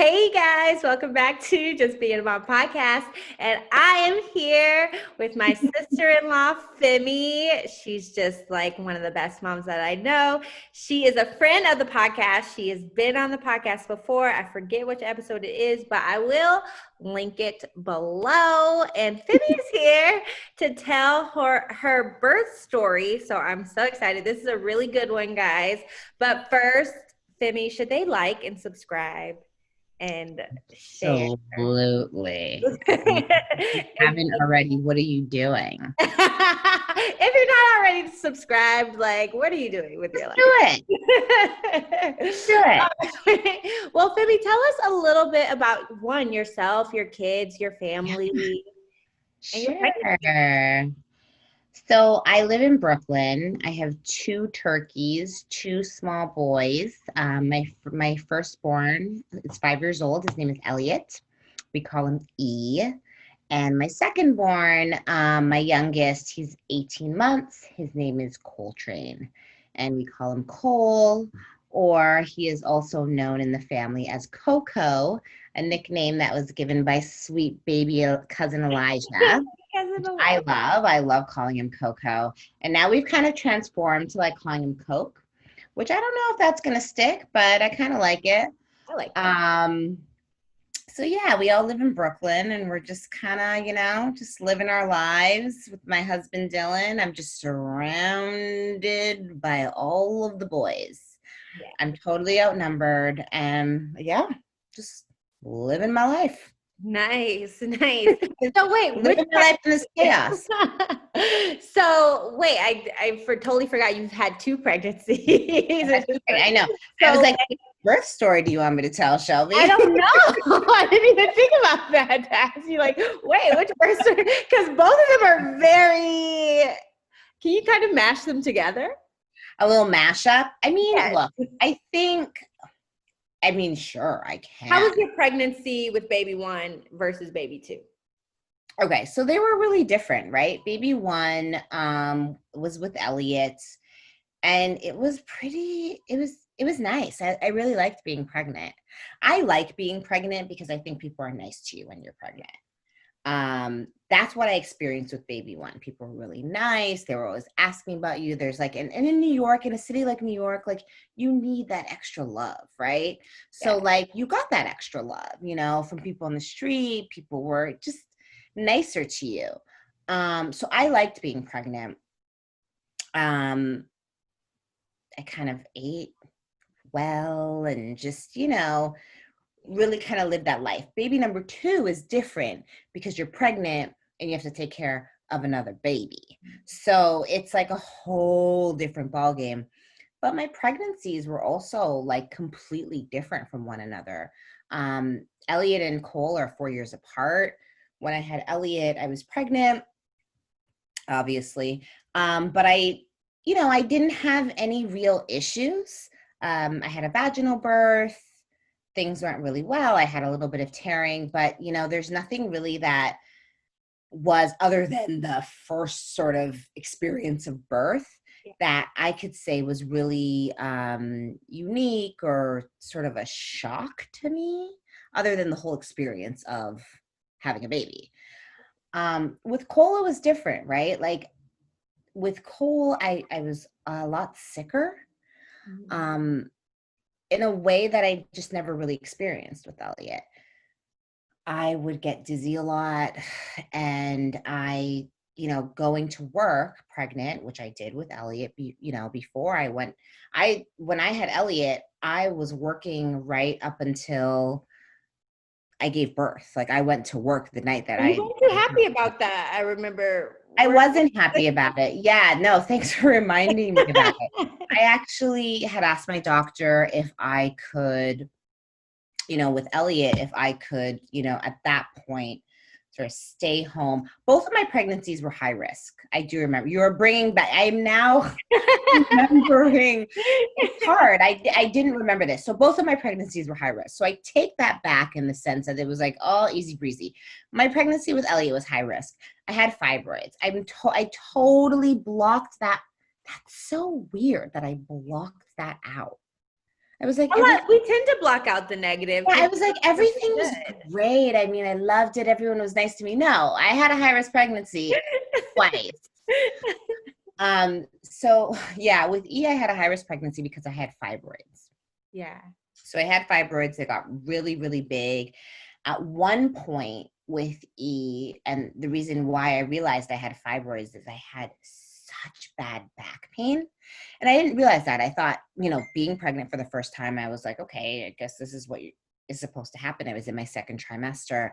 Hey guys, welcome back to Just Being a Mom podcast. And I am here with my sister-in-law, Femi. She's just like one of the best moms that I know. She is a friend of the podcast. She has been on the podcast before. I forget which episode it is, but I will link it below. And Femi is here to tell her birth story. So I'm so excited. This is a really good one, guys. But first, Femi, should they like and subscribe and share? Absolutely. If you haven't already, what are you doing? If you're not already subscribed, like, what are you doing with your life? Do it. Do it. Well, Femi, tell us a little bit about yourself, your kids, your family. Sure. So I live in Brooklyn. I have 2 turkeys, 2 small boys. My firstborn is 5 years old. His name is Elliot. We call him E. And my secondborn, my youngest, he's 18 months. His name is Coltrane, and we call him Cole, or he is also known in the family as Coco, a nickname that was given by sweet baby cousin Elijah. I love calling him Coco. And now we've kind of transformed to like calling him Coke, which I don't know if that's going to stick, but I kind of like it. I like that. So yeah, we all live in Brooklyn, and we're just kind of, just living our lives with my husband, Dylan. I'm just surrounded by all of the boys. Yeah. I'm totally outnumbered, and yeah, just living my life. Nice. So wait, living my life in this chaos. So wait, I totally forgot you've had 2 pregnancies. I know. So, I was like, what birth story do you want me to tell, Shelby? I don't know. I didn't even think about that. To ask you, like, wait, which birth story? Because both of them are very. Can you kind of mash them together? A little mashup. I mean, Look, sure, I can. How was your pregnancy with baby 1 versus baby 2? Okay, so they were really different, right? Baby 1 was with Elliot, and it was nice. I really liked being pregnant. I like being pregnant because I think people are nice to you when you're pregnant. That's what I experienced with baby 1. People were really nice. They were always asking about you. There's like, and in New York, in a city like New York, like you need that extra love, right? So like you got that extra love, from people on the street. People were just nicer to you. So I liked being pregnant. I kind of ate well and just, really kind of live that life. Baby number 2 is different because you're pregnant and you have to take care of another baby. So it's like a whole different ballgame. But my pregnancies were also like completely different from one another. Elliot and Cole are 4 years apart. When I had Elliot, I was pregnant, obviously. But I didn't have any real issues. I had a vaginal birth. Things went really well. I had a little bit of tearing, but there's nothing really that was, other than the first sort of experience of birth, that I could say was really unique or sort of a shock to me, other than the whole experience of having a baby. With Cole, it was different, right? Like with Cole, I was a lot sicker. In a way that I just never really experienced with Elliot. I would get dizzy a lot, and going to work pregnant, which I did with Elliot, before when I had Elliot, I was working right up until I gave birth. Like I went to work the night that you weren't too happy about that. I remember. I wasn't happy about it. Yeah, no, thanks for reminding me about it. I actually had asked my doctor if I could, with Elliot, if I could, at that point, sort of stay home. Both of my pregnancies were high risk. I do remember. You were bringing back, I am now remembering. It's hard. I didn't remember this. So both of my pregnancies were high risk. So I take that back in the sense that it was like all easy breezy. My pregnancy with Elliot was high risk. I had fibroids. I totally blocked that. That's so weird that I blocked that out. I was like, A lot, we tend to block out the negative yeah, I because was like, it's everything was good. great. I mean, I loved it. Everyone was nice to me. No, I had a high risk pregnancy twice. So yeah, with E, I had a high risk pregnancy because I had fibroids. Yeah. So I had fibroids that got really, really big. At one point with E, and the reason why I realized I had fibroids is I had such bad back pain. And I didn't realize that. I thought, being pregnant for the first time, I was like, okay, I guess this is what is supposed to happen. I was in my second trimester.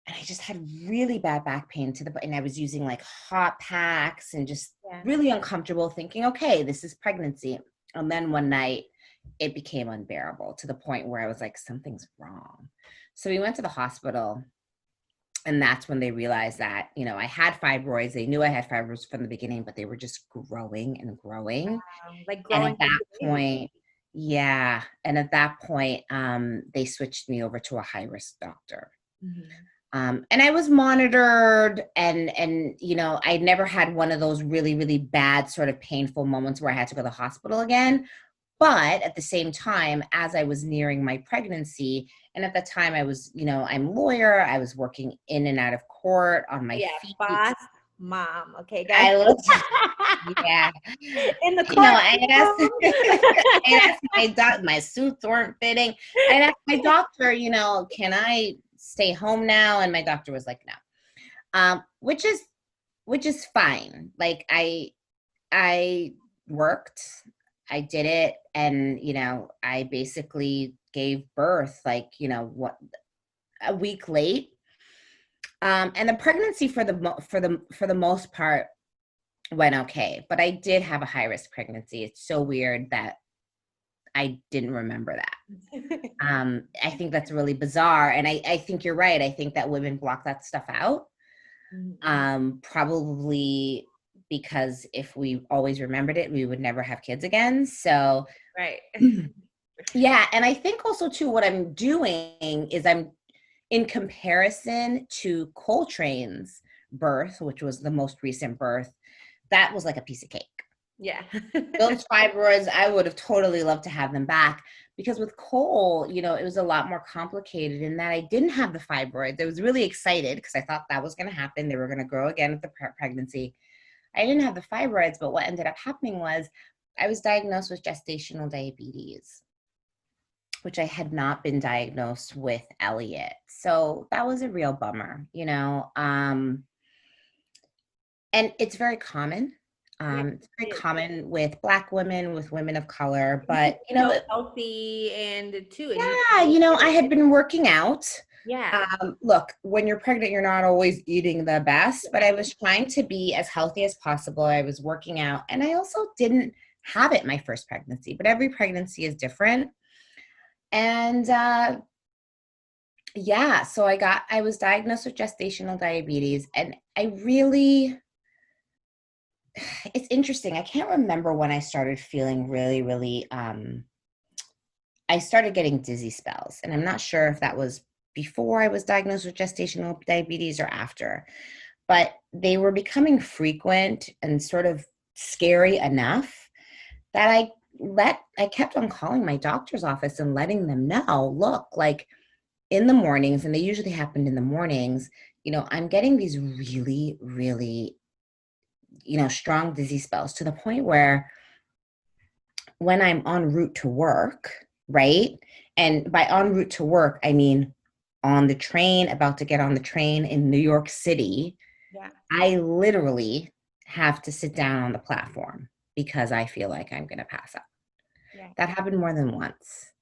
And I just had really bad back pain and I was using like hot packs and just really uncomfortable, thinking, okay, this is pregnancy. And then one night it became unbearable to the point where I was like, something's wrong. So we went to the hospital, and that's when they realized that, I had fibroids. They knew I had fibroids from the beginning, but they were just growing and growing. Like And growing at that like a baby. point, yeah. And at that point, they switched me over to a high risk doctor. And I was monitored, and I'd never had one of those really, really bad sort of painful moments where I had to go to the hospital again. But at the same time, as I was nearing my pregnancy, and at the time I was, I'm a lawyer, I was working in and out of court on my feet. Boss mom. Okay, guys. I looked, yeah. In the court. I asked my doctor, my suits weren't fitting. I asked my doctor, can I stay home now? And my doctor was like, no, which is fine. Like I worked, I did it. And, I basically gave birth, like, a week late. And the pregnancy for the most part went okay, but I did have a high risk pregnancy. It's so weird that I didn't remember that. I think that's really bizarre. And I think you're right. I think that women block that stuff out. Probably because if we always remembered it, we would never have kids again. So, right. Yeah. And I think also too, what I'm doing is I'm, in comparison to Coltrane's birth, which was the most recent birth, that was like a piece of cake. Yeah. Those fibroids, I would have totally loved to have them back, because with Cole, it was a lot more complicated in that I didn't have the fibroids. I was really excited because I thought that was going to happen. They were going to grow again with the pregnancy. I didn't have the fibroids, but what ended up happening was I was diagnosed with gestational diabetes, which I had not been diagnosed with Elliot. So that was a real bummer, and it's very common. It's very common with Black women, with women of color, but healthy and too. Yeah, I had been working out. Yeah. Look, when you're pregnant, you're not always eating the best, but I was trying to be as healthy as possible. I was working out, and I also didn't have it my first pregnancy, but every pregnancy is different. And yeah, so I was diagnosed with gestational diabetes, and it's interesting. I can't remember when I started feeling really, really, I started getting dizzy spells, and I'm not sure if that was before I was diagnosed with gestational diabetes or after, but they were becoming frequent and sort of scary enough that I kept on calling my doctor's office and letting them know, look, like in the mornings, and they usually happened in the mornings, I'm getting these really, really, strong dizzy spells, to the point where when I'm en route to work, right? And by en route to work, I mean on the train, about to get on the train in New York City, I literally have to sit down on the platform because I feel like I'm going to pass out. That happened more than once.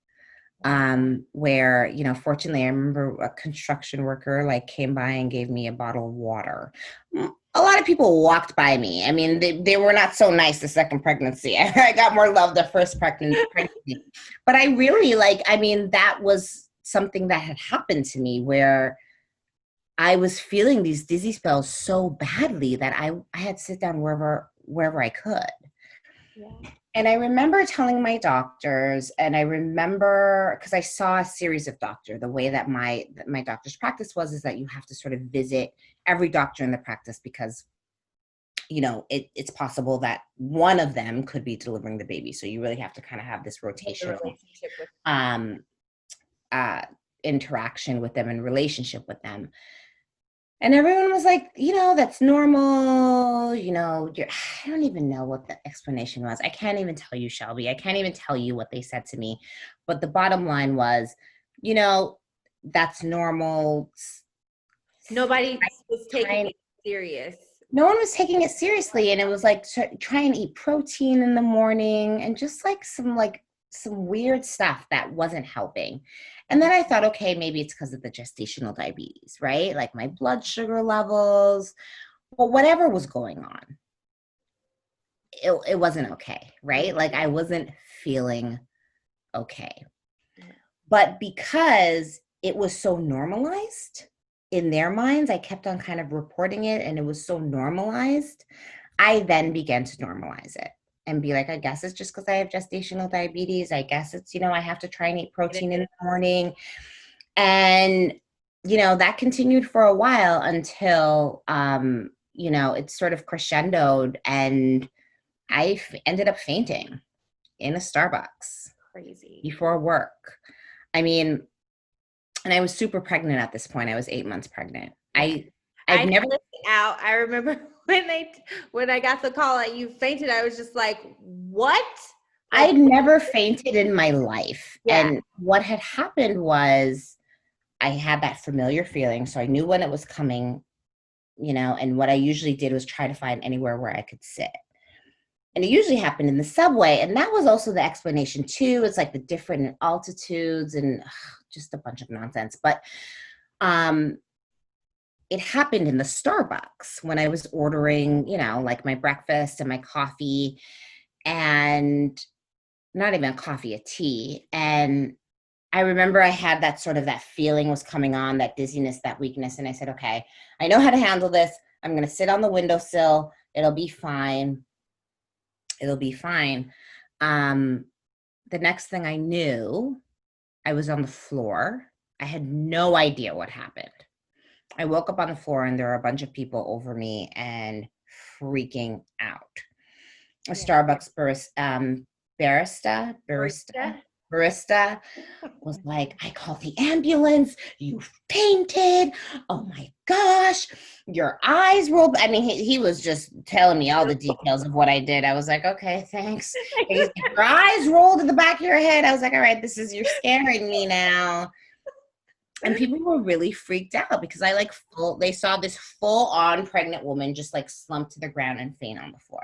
Where, fortunately, I remember a construction worker came by and gave me a bottle of water. A lot of people walked by me. I mean, they were not so nice the second pregnancy. I got more love the first pregnancy. But I really that was something that had happened to me, where I was feeling these dizzy spells so badly that I had to sit down wherever I could. Yeah. And I remember telling my doctors, and I remember, because I saw a series of doctors, the way that my doctor's practice is that you have to sort of visit every doctor in the practice, because it's possible that one of them could be delivering the baby. So you really have to kind of have this With the rotational relationship with um, interaction with them and relationship with them. And everyone was like, that's normal. I don't even know what the explanation was. I can't even tell you, Shelby. I can't even tell you what they said to me. But the bottom line was, that's normal. nobody was taking Trying, it serious. no one was taking it seriously. And it was like, try and eat protein in the morning and just like some weird stuff that wasn't helping. And then I thought, okay, maybe it's because of the gestational diabetes, right? Like my blood sugar levels, well, whatever was going on, it wasn't okay, right? Like I wasn't feeling okay. But because it was so normalized in their minds, I kept on kind of reporting it and it was so normalized. I then began to normalize it and be like, I guess it's just because I have gestational diabetes. I guess it's, I have to try and eat protein in the morning. And, that continued for a while until, it sort of crescendoed and I ended up fainting in a Starbucks. Crazy. Before work. I mean, and I was super pregnant at this point. I was 8 months pregnant. I've never out. I remember when I got the call that you fainted, I was just like, what? I'd never fainted in my life. Yeah. And what had happened was I had that familiar feeling. So I knew when it was coming, and what I usually did was try to find anywhere where I could sit. And it usually happened in the subway. And that was also the explanation too. It's like the different altitudes and just a bunch of nonsense. But it happened in the Starbucks when I was ordering, like my breakfast and my coffee, and not even coffee, a tea. And I remember I had that feeling was coming on, that dizziness, that weakness. And I said, okay, I know how to handle this. I'm going to sit on the windowsill. It'll be fine. It'll be fine. The next thing I knew, I was on the floor. I had no idea what happened. I woke up on the floor and there were a bunch of people over me and freaking out. A Starbucks barista was like, I called the ambulance. You fainted. Oh my gosh. Your eyes rolled. I mean, he was just telling me all the details of what I did. I was like, okay, thanks. He's like, your eyes rolled to the back of your head. I was like, all right, you're scaring me now. And people were really freaked out because they saw this full on pregnant woman just like slump to the ground and faint on the floor.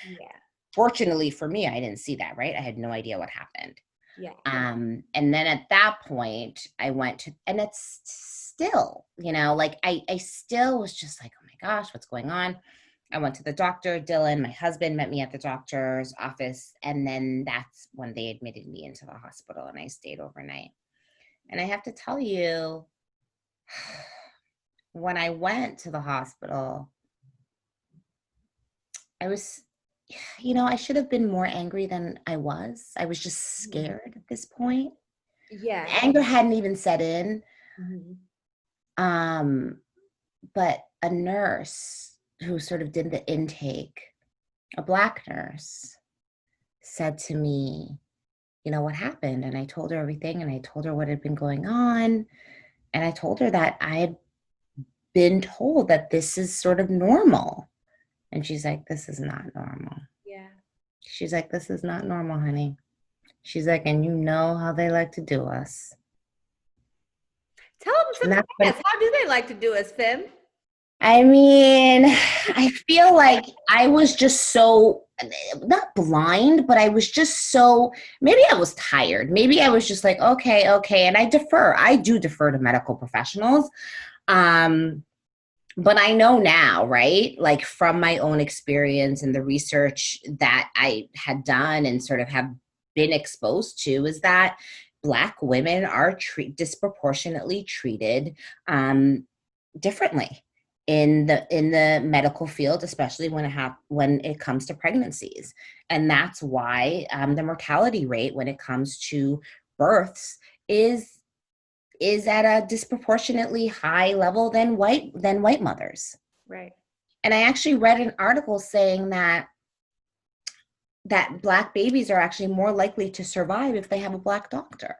Yeah. Fortunately for me, I didn't see that, right? I had no idea what happened. Yeah. And then at that point I went to, and it's still, like I still was just like, oh my gosh, what's going on? I went to the doctor. Dylan, my husband, met me at the doctor's office. And then that's when they admitted me into the hospital and I stayed overnight. And I have to tell you, when I went to the hospital, I was, I should have been more angry than I was. I was just scared at this point. Yeah. Anger hadn't even set in. Mm-hmm. But a nurse who sort of did the intake, a Black nurse, said to me, what happened? And I told her everything, and I told her what had been going on. And I told her that I had been told that this is sort of normal. And she's like, this is not normal. Yeah. She's like, this is not normal, honey. She's like, and you know how they like to do us. Tell them some facts. How do they like to do us, Fem? I mean, I feel like I was just so, not blind, but I was just so, maybe I was tired. Maybe I was just like, okay. And I do defer to medical professionals. But I know now, right? Like from my own experience and the research that I had done and sort of have been exposed to, is that Black women are disproportionately treated differently in the medical field, especially when it comes to pregnancies. And that's why the mortality rate when it comes to births is at a disproportionately high level than white mothers. Right. And I actually read an article saying that Black babies are actually more likely to survive if they have a Black doctor,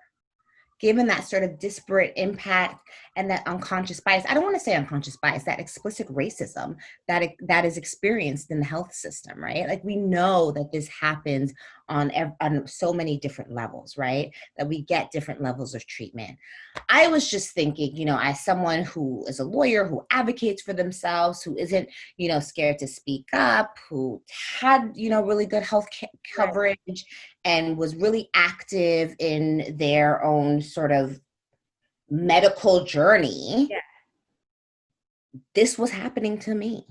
given that sort of disparate impact and that unconscious bias. I don't want to say unconscious bias, that explicit racism that is experienced in the health system, right? Like, we know that this happens on so many different levels, right? That we get different levels of treatment. I was just thinking, as someone who is a lawyer, who advocates for themselves, who isn't, scared to speak up, who had, really good health coverage, right, and was really active in their own sort of medical journey. Yeah. This was happening to me.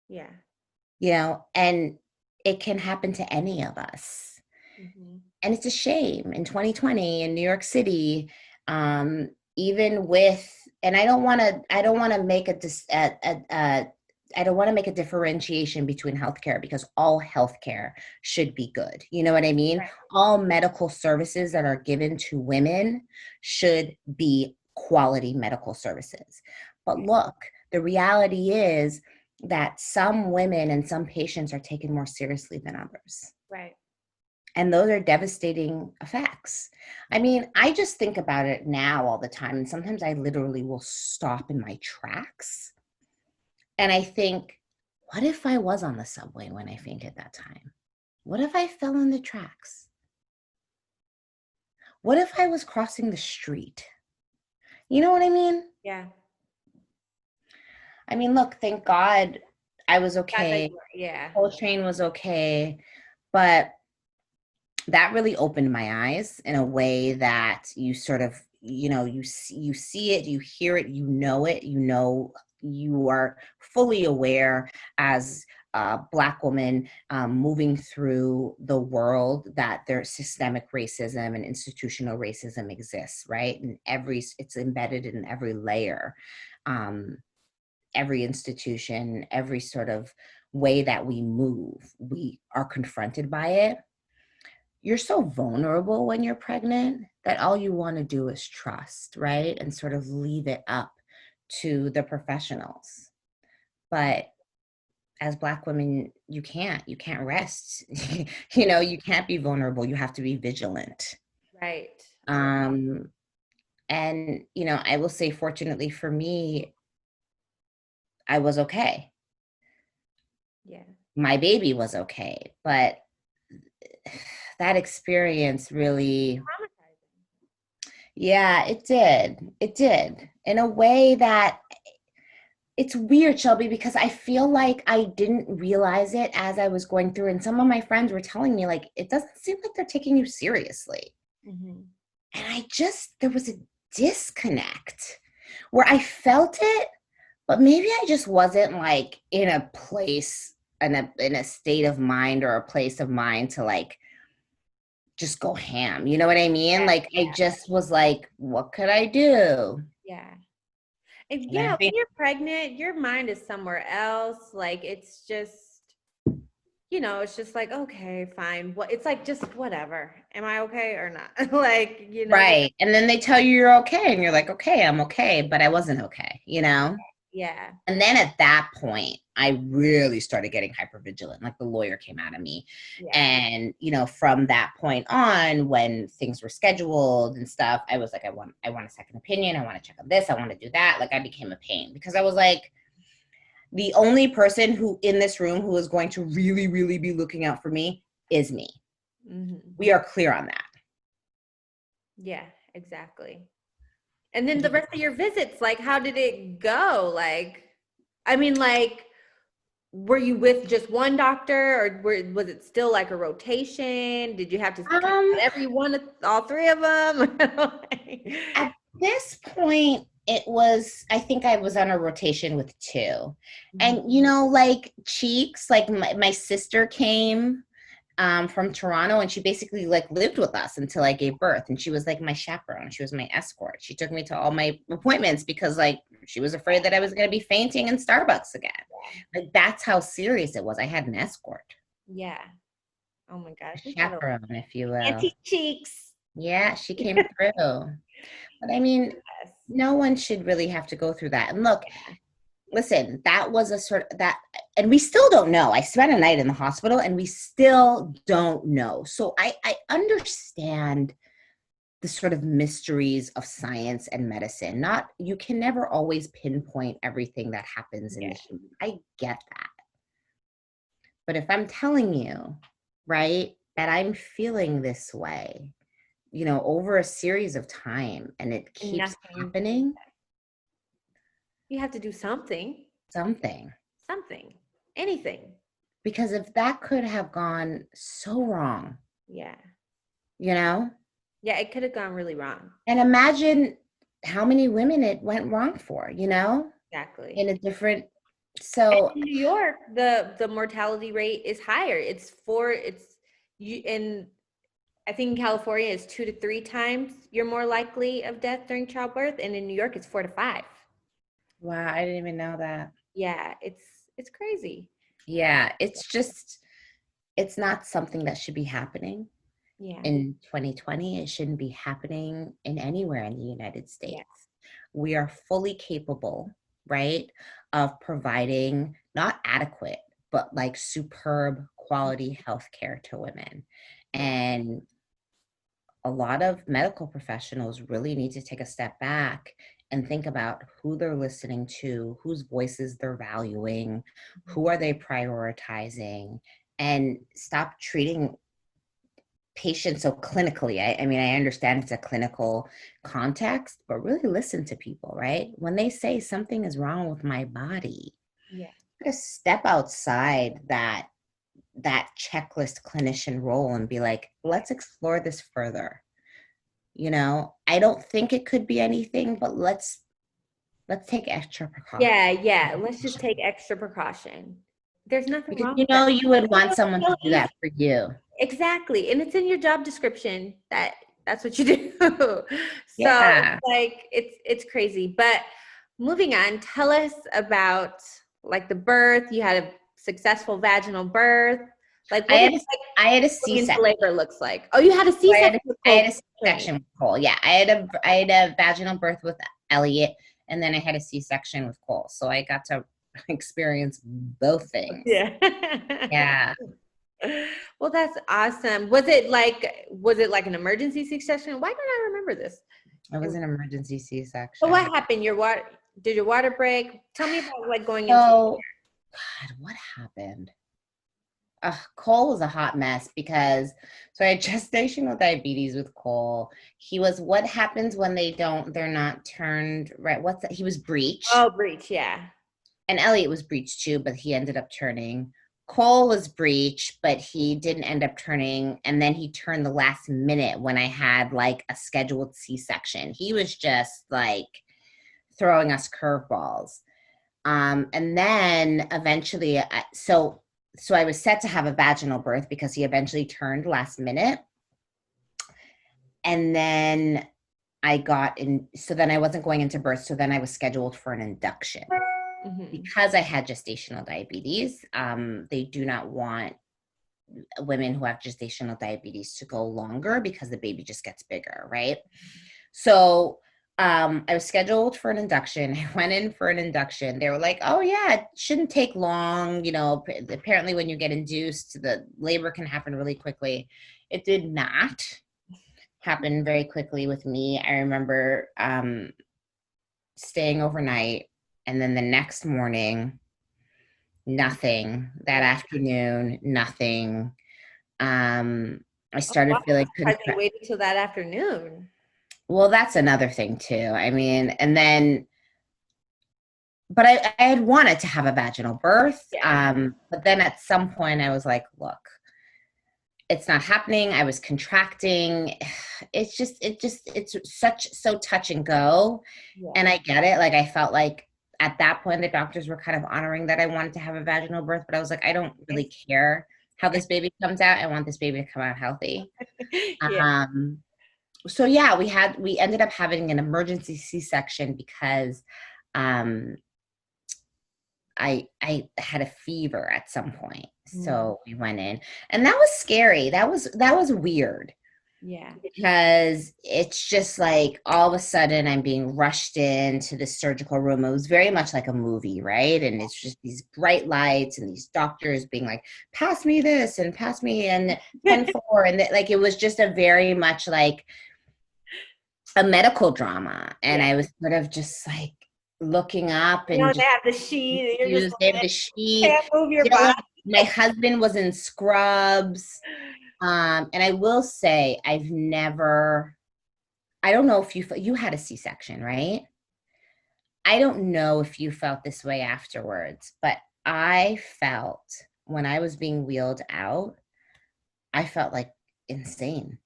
Yeah. And it can happen to any of us. Mm-hmm. And it's a shame in 2020 in New York City, even with, and I don't want to make I don't want to make a differentiation between healthcare, because all healthcare should be good. You know what I mean? Right. All medical services that are given to women should be quality medical services. But look, the reality is that some women and some patients are taken more seriously than others. Right. And those are devastating effects. I mean, I just think about it now all the time. And sometimes I literally will stop in my tracks. And I think, what if I was on the subway when I fainted that time? What if I fell in the tracks? What if I was crossing the street? You know what I mean? Yeah. I mean, look, thank God I was okay. Yeah. Whole train was okay. But that really opened my eyes in a way that you sort of, you see it, you hear it, you are fully aware as a Black woman moving through the world that there's systemic racism and institutional racism exists, right? And it's embedded in every layer, every institution, every sort of way that we move, we are confronted by it. You're so vulnerable when you're pregnant that all you want to do is trust, right? And sort of leave it up to the professionals. But as Black women, you can't rest. You can't be vulnerable. You have to be vigilant. Right. And, I will say, fortunately for me, I was okay. Yeah. My baby was okay. But that experience really, yeah, it did in a way that it's weird, Shelby, because I feel like I didn't realize it as I was going through, and some of my friends were telling me, like, it doesn't seem like they're taking you seriously. Mm-hmm. And there was a disconnect where I felt it, but maybe I just wasn't like in a place, in a state of mind or a place of mind to like just go ham. You know what I mean? Yeah, like, yeah. I just was like, what could I do? Yeah. Yeah, when you're pregnant, your mind is somewhere else. Like, it's just, it's just like, okay, fine. It's like, just whatever. Am I okay or not? Like, Right. And then they tell you you're okay. And you're like, okay, I'm okay. But I wasn't okay, Yeah. And then at that point, I really started getting hypervigilant. Like, the lawyer came out of me. Yeah. And, from that point on, when things were scheduled and stuff, I was like, I want a second opinion. I want to check on this. I want to do that. Like, I became a pain because I was like, the only person who in this room who is going to really, really be looking out for me is me. Mm-hmm. We are clear on that. Yeah, exactly. And then the rest of your visits, like, how did it go? Like, I mean, like, were you with just one doctor, or was it still like a rotation? Did you have to all three of them? At this point, it was, I think I was on a rotation with two. Mm-hmm. And, like, Cheeks, like my sister came from Toronto, and she basically like lived with us until I gave birth, and she was like my chaperone. She was my escort. She took me to all my appointments because like she was afraid that I was going to be fainting in Starbucks again. Like, that's how serious it was. I had an escort. Yeah. Oh my gosh. Chaperone, if you will. Auntie Cheeks. Yeah, she came through. But I mean, no one should really have to go through that. And look, listen, that was a sort of that, and we still don't know. I spent a night in the hospital and we still don't know. So I understand the sort of mysteries of science and medicine. Not, you can never always pinpoint everything that happens in Yeah. the human. I get that. But if I'm telling you, right, that I'm feeling this way, over a series of time and it And keeps nothing. happening, You have to do something. something. Something. Anything. Because if that could have gone so wrong, Yeah. you know, Yeah, it could have gone really wrong. and imagine how many women it went wrong for, Exactly. in a different, And so in New York, the mortality rate is higher. It's you in I think in California it's 2 to 3 times you're more likely of death during childbirth, and in New York it's 4 to 5. wow, I didn't even know that. Yeah, it's crazy. Yeah, it's not something that should be happening Yeah. in 2020. It shouldn't be happening in anywhere in the United Yeah. States. We are fully capable, right, of providing not adequate, but like superb quality healthcare to women. Yeah. And a lot of medical professionals really need to take a step back and think about who they're listening to, whose voices they're valuing, Mhm. who are they prioritizing, and stop treating patients so clinically. I mean, I understand it's a clinical context, but really listen to people, right? When they say something is wrong with my body, Yeah. to step outside that checklist clinician role and be like, let's explore this further. I don't think it could be anything, but let's take extra precaution. Yeah, yeah. Let's just take extra precaution. There's nothing Because wrong with that. you would want It's someone so to do easy. that for you. Exactly. And it's in your job description that that's what you do. So Yeah. like it's crazy. But moving on, tell us about like the birth. You had a successful vaginal birth. Like I what is had a, like I had a going into C-section. labor looks like? Oh, you had a So C-section with I had cold a chain. C-section with Cole. Yeah, I had a vaginal birth with Elliot, and then I had a C-section with Cole. So I got to experience both things. Yeah. Yeah, Well, that's awesome. Was it like an emergency C-section? Why don't I remember this? it was an emergency So C-section. what happened? Did your water break? Tell me about like going into So, God, what happened? Cole was a hot mess because so I had gestational diabetes with Cole. He was what happens when they're not turned right. What's that? He was breech, Oh, breach, yeah. and Elliot was breech too, but he ended up turning. Cole was breech, but he didn't end up turning, and then he turned the last minute when I had like a scheduled C-section. He was just like throwing us curveballs. And then eventually, so I was set to have a vaginal birth because he eventually turned last minute. And then I got in, so then I wasn't going into birth. So then I was scheduled for an induction. Hmm. Because I had gestational diabetes, they do not want women who have gestational diabetes to go longer because the baby just gets bigger, right? So I was scheduled for an induction. I went in for an induction. They were like, oh, yeah, it shouldn't take long. Apparently, when you get induced, the labor can happen really quickly. It did not happen very quickly with me. I remember staying overnight, and then the next morning, nothing. That afternoon, nothing. I Oh, started wow. feeling I'm surprised they waited till that afternoon. well, that's another thing too. I mean, and then but I had wanted to have a vaginal birth. Yeah. But then at some point I was like, look, it's not happening. I was contracting. It's so touch and go. Yeah. And I get it. Like I felt like at that point the doctors were kind of honoring that I wanted to have a vaginal birth, but I was like, I don't really care how this baby comes out. I want this baby to come out healthy. Yeah. Um, so yeah, we ended up having an emergency C-section because um I had a fever at some point. Mm. So we went in and that was scary. That was weird. Yeah. because it's just like all of a sudden I'm being rushed into the surgical room. It was very much like a movie, right? And it's just these bright lights and these doctors being like, pass me this and pass me and 10-4. And like it was just a very much like a medical drama. And Yeah. I was sort of just like looking up You know, and they just have the sheet and you're just confused. They have like, the sheet. can't move your body. Dylan, my husband was in scrubs. And I will say, I don't know if you had a C-section, right? I don't know if you felt this way afterwards, but I felt when I was being wheeled out, I felt like insane.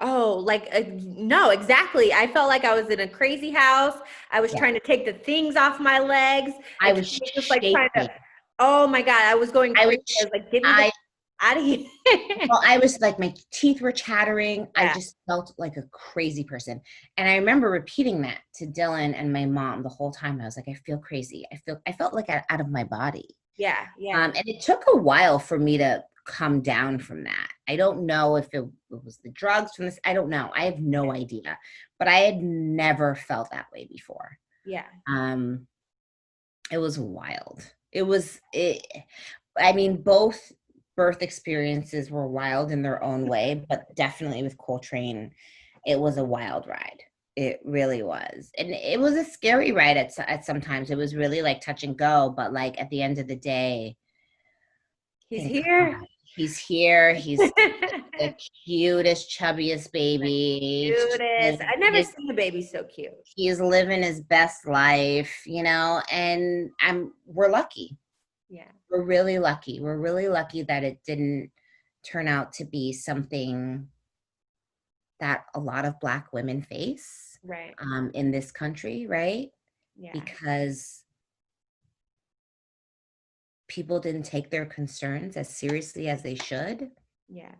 Oh, like no, exactly. I felt like I was in a crazy house. I was Yeah. trying to take the things off my legs, I and was she was just like trying to. shaking. Oh my God, I was going I was, crazy. I was like, "Get me the I, out of here!" well, I was like, my teeth were chattering. I Yeah, just felt like a crazy person. And I remember repeating that to Dylan and my mom the whole time. I was like, I feel crazy. I felt like out of my body. yeah, yeah, And it took a while for me to come down from that. I don't know if it was the drugs from this. I don't know. I have no idea. But I had never felt that way before. yeah, Um, it was wild. I mean, both birth experiences were wild in their own way, but definitely with Coltrane, it was a wild ride. It really was. And it was a scary ride at sometimes. It was really like touch and go, but like at the end of the day, He's thank here. God he's here. He's the cutest, chubbiest baby. Cutest. I never seen a baby so cute. He's living his best life, and we're lucky. Yeah, We're really lucky. We're really lucky that it didn't turn out to be something that a lot of Black women face right. in this country, right? Yeah, Because people didn't take their concerns as seriously as they should. yeah,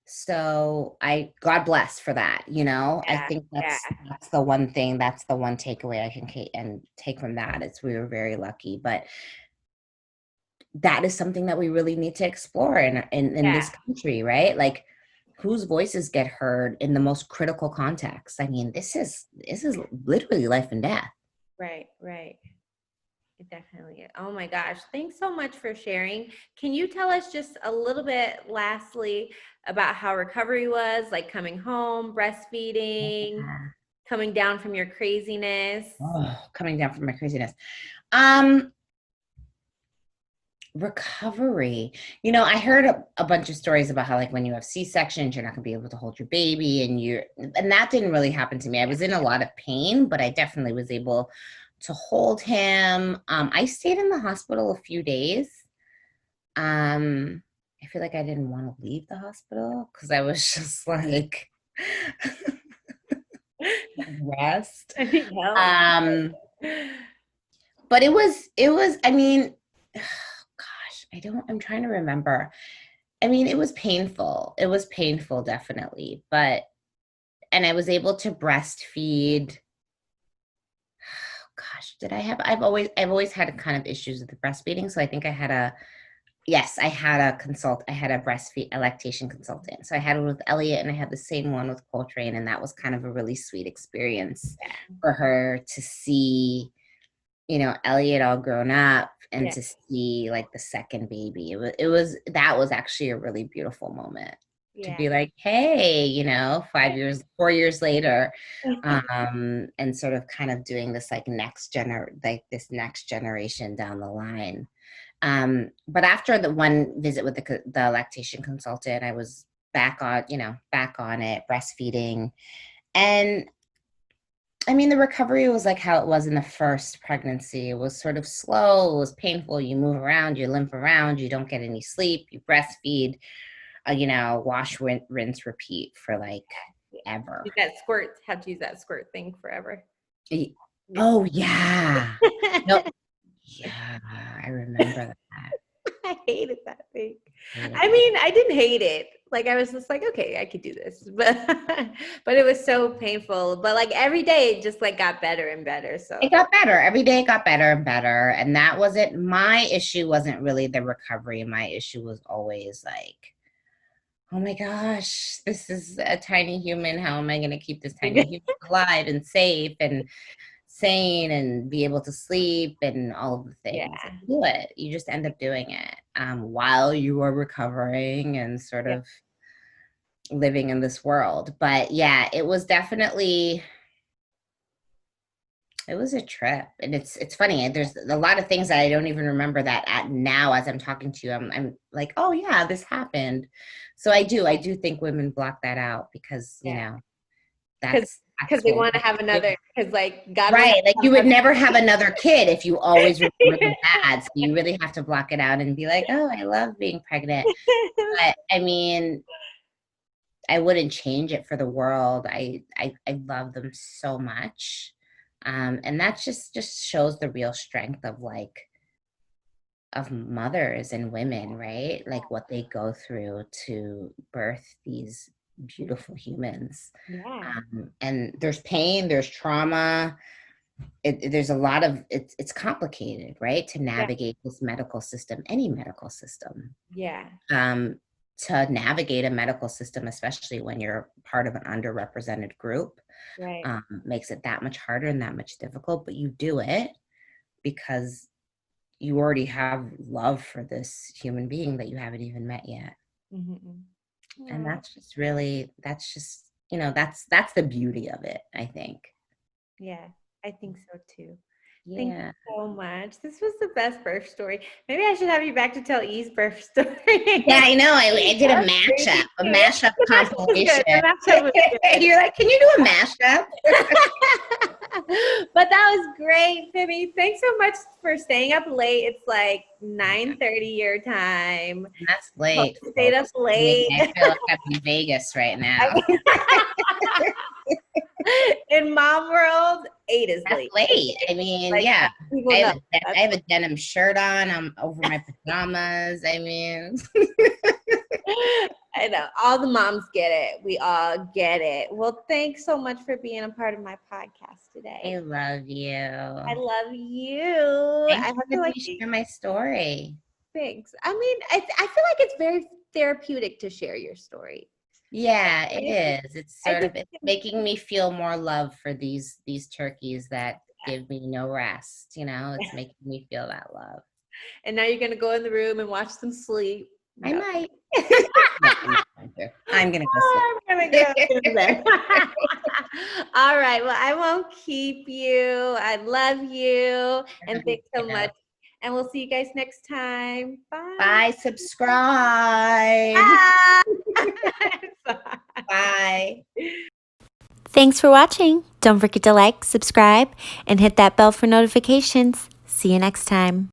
So God bless for that. I yeah, think yeah. that's the one thing, that's the one takeaway I can take from that. It's we were very lucky, but that is something that we really need to explore in Yeah. this country, right? Like whose voices get heard in the most critical context. I mean, this is literally life and death. Right, right. It definitely is. Oh my gosh. Thanks so much for sharing. Can you tell us just a little bit, lastly, about how recovery was, like coming home, breastfeeding, Yeah. coming down from your craziness? Oh, coming down from my craziness. Um, Recovery. I heard a bunch of stories about how like when you have C-sections, you're not gonna be able to hold your baby, and that didn't really happen to me. I was in a lot of pain, but I definitely was able to hold him. I stayed in the hospital a few days. I feel like I didn't want to leave the hospital because I was just like rest. Yeah. Um, but it was, I mean, gosh, I'm trying to remember. I mean, it was painful. It was painful, definitely. And I was able to breastfeed. Gosh, I've always had kind of issues with the breastfeeding. So I think I had a lactation consultant. So I had one with Elliot and I had the same one with Coltrane. And that was kind of a really sweet experience for her to see, Elliot all grown up and Yeah. to see like the second baby. That was actually a really beautiful moment to Yeah. be like, hey, 4 years later, and sort of kind of doing this like this next generation down the line. But after the one visit with the lactation consultant, I was back on it, breastfeeding. And I mean, the recovery was like how it was in the first pregnancy. It was sort of slow. It was painful. You move around, you limp around, you don't get any sleep, you breastfeed, wash, rinse, repeat for like ever. Use that squirt, have to use that squirt thing forever. Oh, yeah. No, yeah, I remember that. I hated that thing. Hated I that. mean, I didn't hate it. Like I was just like, okay, I could do this. But it was so painful. But like every day it just like got better and better. So It got better. Every day it got better and better. And that wasn't my issue, wasn't really the recovery. My issue was always like, oh my gosh, this is a tiny human. How am I going to keep this tiny human alive and safe and sane and be able to sleep and all of the Yeah. things? And you do it. You just end up doing it while you are recovering and sort Yeah. of living in this world. But yeah, it was definitely, it was a trip. And it's funny. There's a lot of things that I don't even remember that at now as I'm talking to you. I'm like, oh yeah, this happened. So I do think women block that out because, you Yeah. know, Because that's they what want to women have do. another, because like God wants Right. Like you would to never have another kid if you always remember the have bad. So you really have to block it out and be like, oh, I love being pregnant. But I mean, I wouldn't change it for the world. I love them so much. And that just shows the real strength of like of mothers and women, right? Like what they go through to birth these beautiful humans. Yeah. And there's pain, there's trauma. There's a lot of it's complicated, right? To Yeah. navigate this medical system, any medical system. Yeah. Um, to navigate a medical system, especially when you're part of an underrepresented group, Right. makes it that much harder and that much difficult. But you do it because you already have love for this human being that you haven't even met yet. Mm-hmm. And Oh, that's just, you know, that's the beauty of it, I think. yeah, I think so too. Thank you Yeah. so much. This was the best birth story. Maybe I should have you back to tell E's birth Yeah, story. I know. I did Crazy a too. mashup The mashup was compilation. good. The mashup was good. You're like, can you do a mashup? But that was great, Fibby. Thanks so much for staying up late. It's like 9:30 your time. That's late, Stayed up folks. I mean, late. I feel like I'm in Vegas right now. In mom world, 8 is That's late. late. I mean, Like yeah. people know. I have a denim shirt on. I'm over my pajamas. I mean, I know. All the moms get it. We all get it. Well, thanks so much for being a part of my podcast I today. love I you. love you. Thanks I for feel letting like me share my story. thanks. I mean, I feel like it's very therapeutic to share your story. Yeah, it I think is. It's I sort think of it's making me feel more love for these turkeys that yeah. give me no rest, you know? It's making me feel that love. And now you're gonna go in the room and watch them sleep. I No. might. No, I'm not going to. I'm gonna go sleep. I'm gonna go in there. All right. Well, I won't keep you. I love you. And thanks so much. Yeah. And we'll see you guys next time. Bye. Bye, subscribe. Bye. Bye. Thanks for watching. Don't forget to like, subscribe, and hit that bell for notifications. See you next time.